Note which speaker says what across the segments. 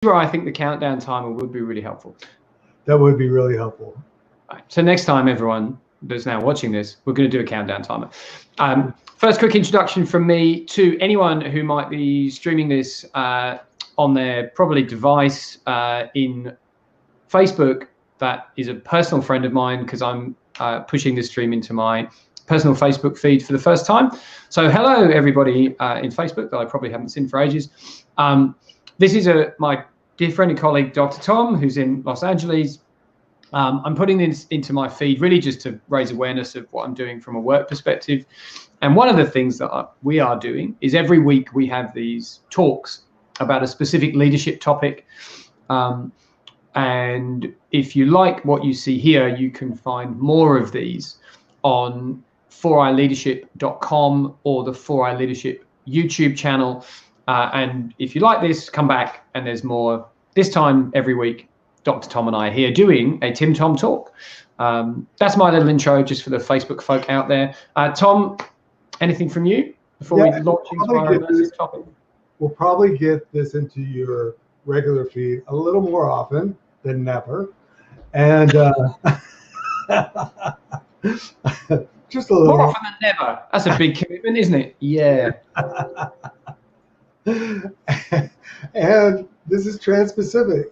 Speaker 1: where I think the countdown timer would be really helpful.
Speaker 2: That would be really helpful.
Speaker 1: Right. So next time, everyone that's now watching this, we're going to do a countdown timer. First, quick introduction from me to anyone who might be streaming this on their probably device in Facebook. That is a personal friend of mine because I'm pushing this stream into my personal Facebook feed for the first time. So hello, everybody in Facebook that I probably haven't seen for ages. This is my dear friend and colleague, Dr. Tom, who's in Los Angeles. I'm putting this into my feed really just to raise awareness of what I'm doing from a work perspective. And one of the things that we are doing is every week we have these talks about a specific leadership topic. And if you like what you see here, you can find more of these on 4iLeadership.com or the 4i Leadership YouTube channel. And if you like this, come back and there's more. This time every week, Dr. Tom and I are here doing a Tim Tom talk. That's my little intro just for the Facebook folk out there. Tom, anything from you before we launch into our immersive topic?
Speaker 2: We'll probably get this into your regular feed a little more often than never. And just a little
Speaker 1: more often than never. That's a big commitment, isn't it? Yeah.
Speaker 2: And this is Transpacific.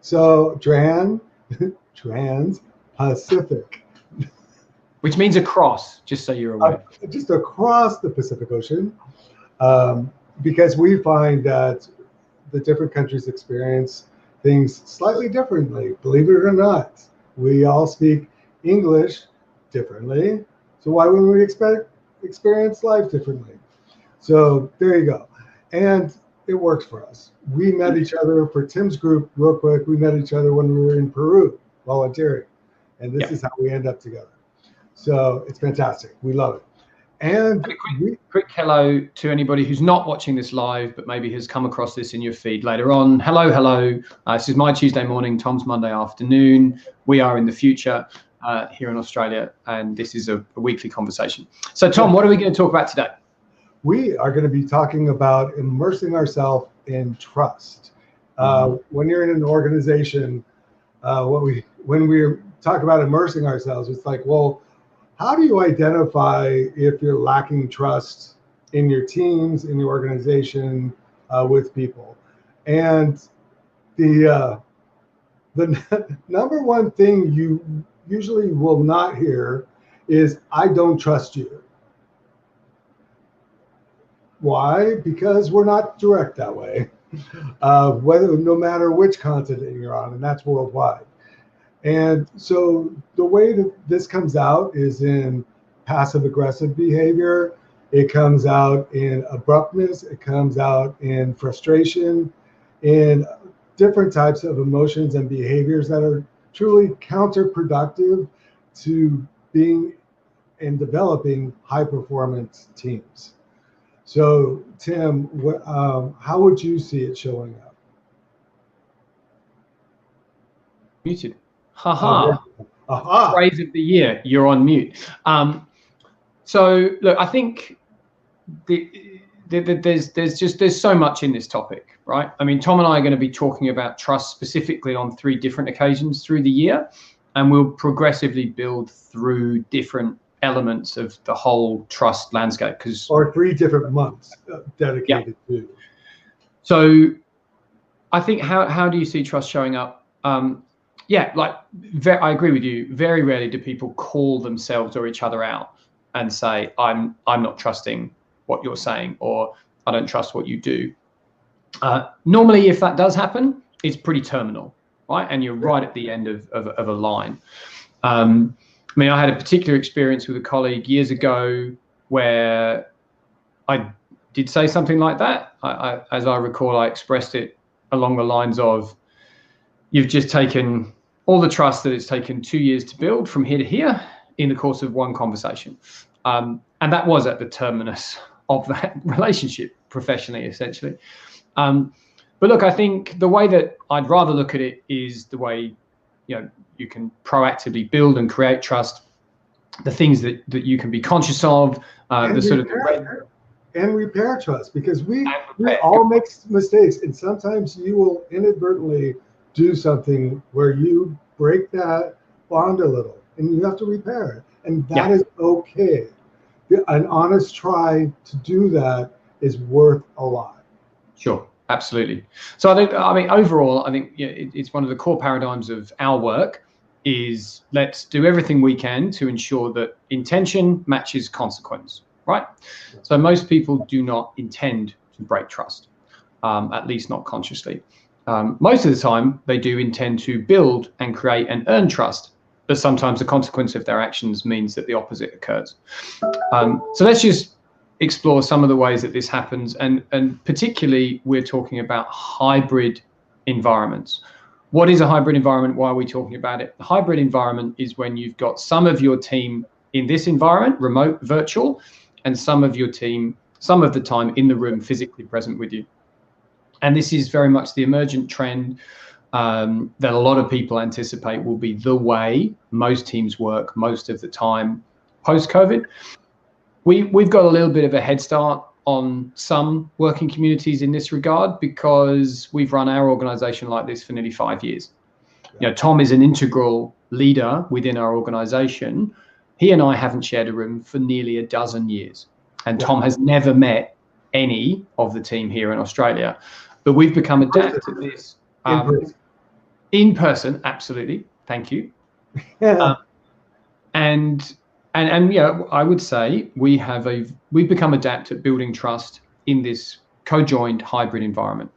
Speaker 2: So Transpacific.
Speaker 1: Which means across, just so you're aware.
Speaker 2: Just across the Pacific Ocean. Because we find that the different countries experience things slightly differently. Believe it or not, we all speak English differently. So why wouldn't we experience life differently? So there you go. And it works for us. We met each other for Tim's group real quick. We met each other when we were in Peru volunteering. And this is how we end up together. So it's fantastic. We love it. And
Speaker 1: a quick hello to anybody who's not watching this live, but maybe has come across this in your feed later on. Hello. This is my Tuesday morning, Tom's Monday afternoon. We are in the future here in Australia, and this is a weekly conversation. So Tom, what are we going to talk about today?
Speaker 2: We are going to be talking about immersing ourselves in trust. When you're in an organization, when we talk about immersing ourselves, it's like, well, how do you identify if you're lacking trust in your teams, in your organization, with people? And the number one thing you usually will not hear is, I don't trust you. Why? Because we're not direct that way, no matter which continent you're on, and that's worldwide. And so the way that this comes out is in passive-aggressive behavior. It comes out in abruptness. It comes out in frustration, in different types of emotions and behaviors that are truly counterproductive to being and developing high-performance teams. So, Tim, how would you see it showing up?
Speaker 1: Muted. Haha. Aha. Phrase of the year, you're on mute. So look, I think there's so much in this topic, right? I mean, Tom and I are going to be talking about trust specifically on 3 different occasions through the year, and we'll progressively build through different elements of the whole trust landscape.
Speaker 2: Or 3 different months dedicated to.
Speaker 1: So I think how do you see trust showing up? I agree with you. Very rarely do people call themselves or each other out and say, I'm not trusting what you're saying, or I don't trust what you do. Normally, if that does happen, it's pretty terminal, right? And you're right at the end of a line. I mean, I had a particular experience with a colleague years ago where I did say something like that. As I recall, I expressed it along the lines of, you've just taken all the trust that it's taken 2 years to build from here to here in the course of one conversation. And that was at the terminus of that relationship professionally, essentially. But look, I think the way that I'd rather look at it is the way, you can proactively build and create trust, the things that you can be conscious of,
Speaker 2: and repair trust, because we all make mistakes, and sometimes you will inadvertently do something where you break that bond a little, and you have to repair it, and that is okay. An honest try to do that is worth a lot.
Speaker 1: Sure, absolutely. So I mean, overall, I think it's one of the core paradigms of our work is let's do everything we can to ensure that intention matches consequence, right? So most people do not intend to break trust, at least not consciously. Most of the time, they do intend to build and create and earn trust, but sometimes the consequence of their actions means that the opposite occurs. So let's just explore some of the ways that this happens, and particularly we're talking about hybrid environments. What is a hybrid environment? Why are we talking about it? A hybrid environment is when you've got some of your team in this environment, remote, virtual, and some of your team, some of the time in the room, physically present with you. And this is very much the emergent trend that a lot of people anticipate will be the way most teams work most of the time post-COVID. We've got a little bit of a head start on some working communities in this regard because we've run our organization like this for nearly 5 years. You know, Tom is an integral leader within our organization. He and I haven't shared a room for nearly a dozen years. And Tom has never met any of the team here in Australia. But we've become adept at this. In person, absolutely. Thank you. And yeah, I would say we've become adept at building trust in this co-joined hybrid environment.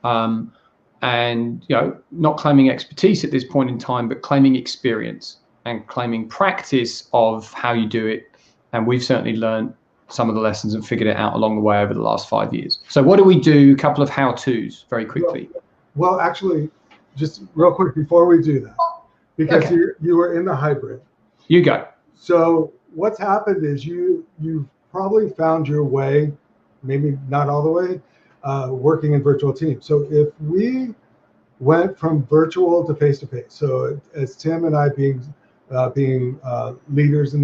Speaker 1: And you know, not claiming expertise at this point in time, but claiming experience and claiming practice of how you do it. And we've certainly learned some of the lessons and figured it out along the way over the last 5 years. So what do we do? A couple of how-tos very quickly.
Speaker 2: Well, actually, just real quick before we do that, because you were in the hybrid.
Speaker 1: You go.
Speaker 2: So what's happened is you've probably found your way, maybe not all the way, working in virtual teams. So if we went from virtual to face-to-face, so as Tim and I being leaders in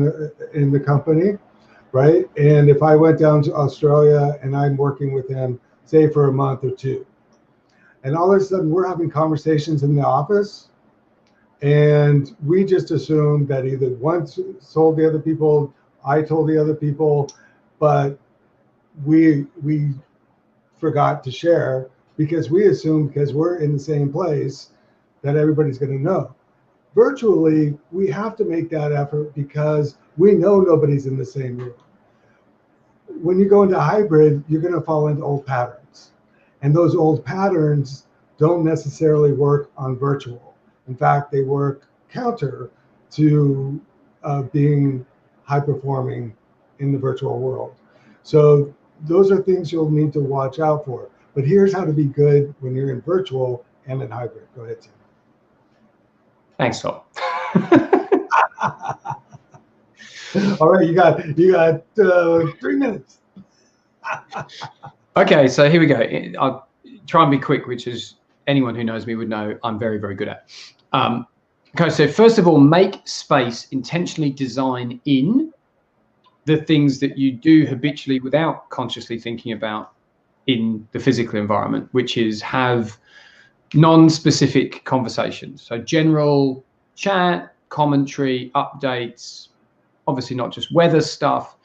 Speaker 2: the company, right? And if I went down to Australia and I'm working with him, say for a month or two, and all of a sudden we're having conversations in the office, and we just assumed that either one told the other people, I told the other people, but we forgot to share because we assumed because we're in the same place that everybody's going to know. Virtually, we have to make that effort because we know nobody's in the same room. When you go into hybrid, you're going to fall into old patterns. And those old patterns don't necessarily work on virtual. In fact, they work counter to being high performing in the virtual world. So those are things you'll need to watch out for. But here's how to be good when you're in virtual and in hybrid. Go ahead, Tim.
Speaker 1: Thanks, Tom.
Speaker 2: All right, you got 3 minutes.
Speaker 1: Okay, so here we go. I'll try and be quick, which is anyone who knows me would know I'm very, very good at. Okay, so first of all, make space, intentionally design in the things that you do habitually without consciously thinking about in the physical environment, which is have non-specific conversations. So general chat, commentary, updates, obviously not just weather stuff,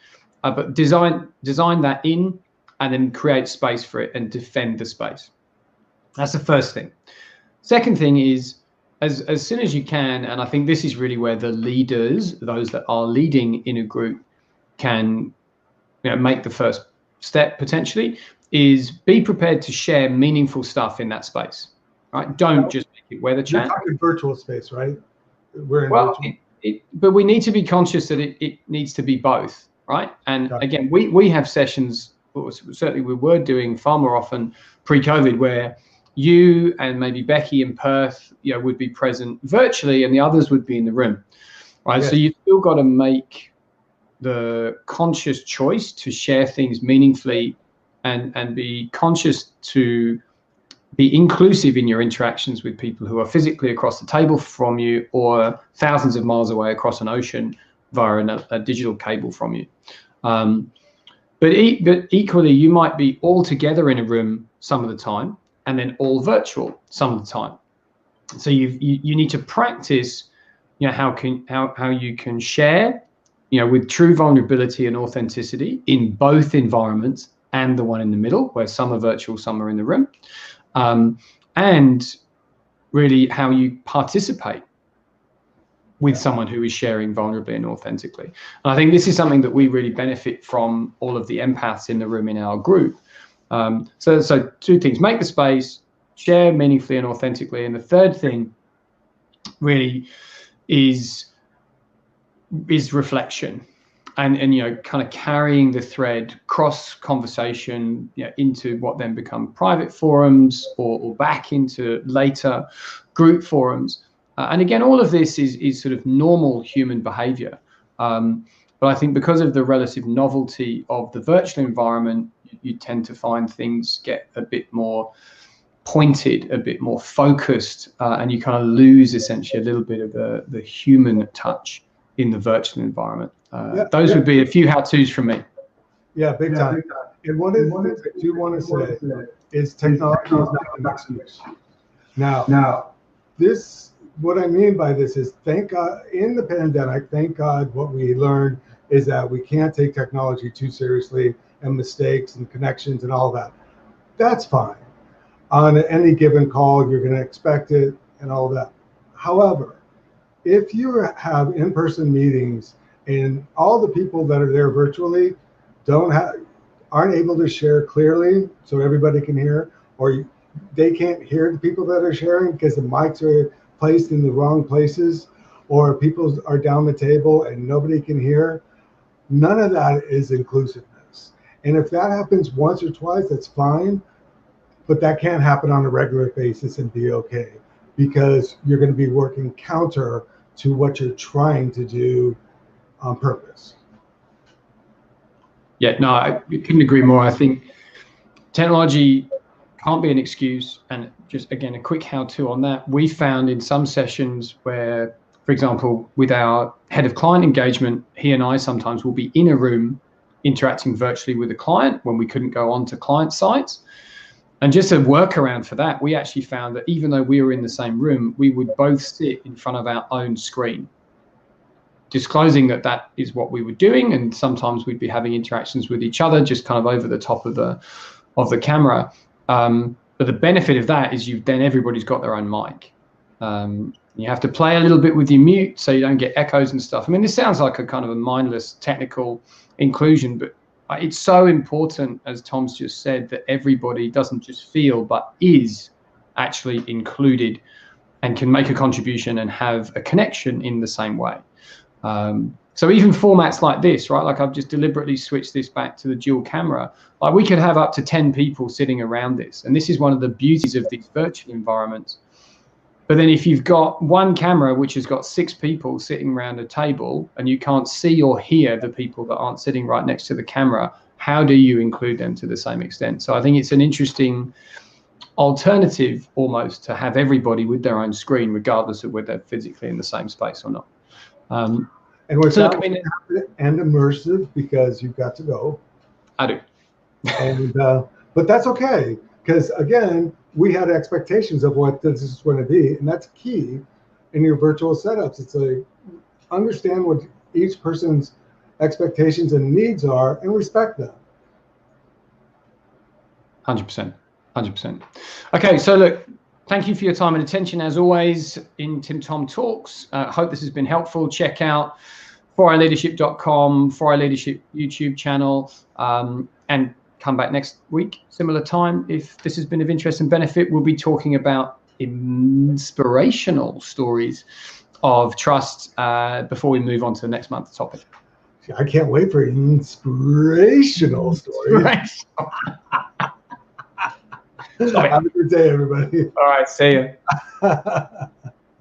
Speaker 1: but design that in and then create space for it and defend the space. That's the first thing. Second thing is, as soon as you can, and I think this is really where the leaders, those that are leading in a group, can make the first step potentially, is be prepared to share meaningful stuff in that space. Right? Don't just make it weather chat.
Speaker 2: You're talking virtual space, right? We're in
Speaker 1: well,
Speaker 2: virtual.
Speaker 1: But we need to be conscious that it needs to be both, right? And again, we have sessions, certainly we were doing far more often pre-COVID, where you and maybe Becky in Perth, would be present virtually, and the others would be in the room, right? Yes. So you've still got to make the conscious choice to share things meaningfully, and be conscious to be inclusive in your interactions with people who are physically across the table from you or thousands of miles away across an ocean via a digital cable from you. But equally, you might be all together in a room some of the time, and then all virtual some of the time. So you need to practice, how you can share, with true vulnerability and authenticity in both environments, and the one in the middle where some are virtual, some are in the room, and really how you participate with someone who is sharing vulnerably and authentically. And I think this is something that we really benefit from, all of the empaths in the room in our group. So two things: make the space, share meaningfully and authentically. And the third thing really is reflection, and kind of carrying the thread cross conversation, into what then become private forums, or back into later group forums. And again, all of this is sort of normal human behavior. But I think because of the relative novelty of the virtual environment, you tend to find things get a bit more pointed, a bit more focused, and you kind of lose essentially a little bit of the human touch in the virtual environment. Those would be a few how-tos from me.
Speaker 2: Yeah, big time. And one of the things I do want to say is technology is not an excuse. Now, this, what I mean by this is, thank God, in the pandemic, thank God what we learned is that we can't take technology too seriously, and mistakes and connections and all that. That's fine. On any given call, you're going to expect it and all that. However, if you have in-person meetings and all the people that are there virtually aren't able to share clearly so everybody can hear, or they can't hear the people that are sharing because the mics are placed in the wrong places, or people are down the table and nobody can hear, none of that is inclusiveness. And if that happens once or twice, that's fine, but that can't happen on a regular basis and be okay, because you're going to be working counter to what you're trying to do on purpose.
Speaker 1: Yeah, no, I couldn't agree more. I think technology can't be an excuse. And just, again, a quick how-to on that. We found in some sessions where, for example, with our head of client engagement, he and I sometimes will be in a room interacting virtually with a client when we couldn't go onto client sites. And just a workaround for that, we actually found that even though we were in the same room, we would both sit in front of our own screen, disclosing that that is what we were doing. And sometimes we'd be having interactions with each other, just kind of over the top of the camera. But the benefit of that is then everybody's got their own mic. You have to play a little bit with your mute so you don't get echoes and stuff. I mean, this sounds like a kind of a mindless technical inclusion, but it's so important, as Tom's just said, that everybody doesn't just feel, but is actually included and can make a contribution and have a connection in the same way. So even formats like this, right? Like I've just deliberately switched this back to the dual camera. Like we could have up to 10 people sitting around this. And this is one of the beauties of these virtual environments. But then if you've got one camera which has got 6 people sitting around a table and you can't see or hear the people that aren't sitting right next to the camera, how do you include them to the same extent? So I think it's an interesting alternative almost to have everybody with their own screen, regardless of whether they're physically in the same space or not.
Speaker 2: And what's and immersive, because you've got to go.
Speaker 1: I do.
Speaker 2: And but that's okay, because again, we had expectations of what this is going to be, and that's key in your virtual setups. It's like, understand what each person's expectations and needs are and respect them.
Speaker 1: 100%. 100%. Okay, so look, thank you for your time and attention as always in Tim Tom Talks. Hope this has been helpful. Check out 4iLeadership.com, 4iLeadership YouTube channel, and come back next week, similar time. If this has been of interest and benefit, we'll be talking about inspirational stories of trust before we move on to the next month's topic.
Speaker 2: I can't wait for inspirational stories. Have a good day, everybody.
Speaker 1: All right, see you.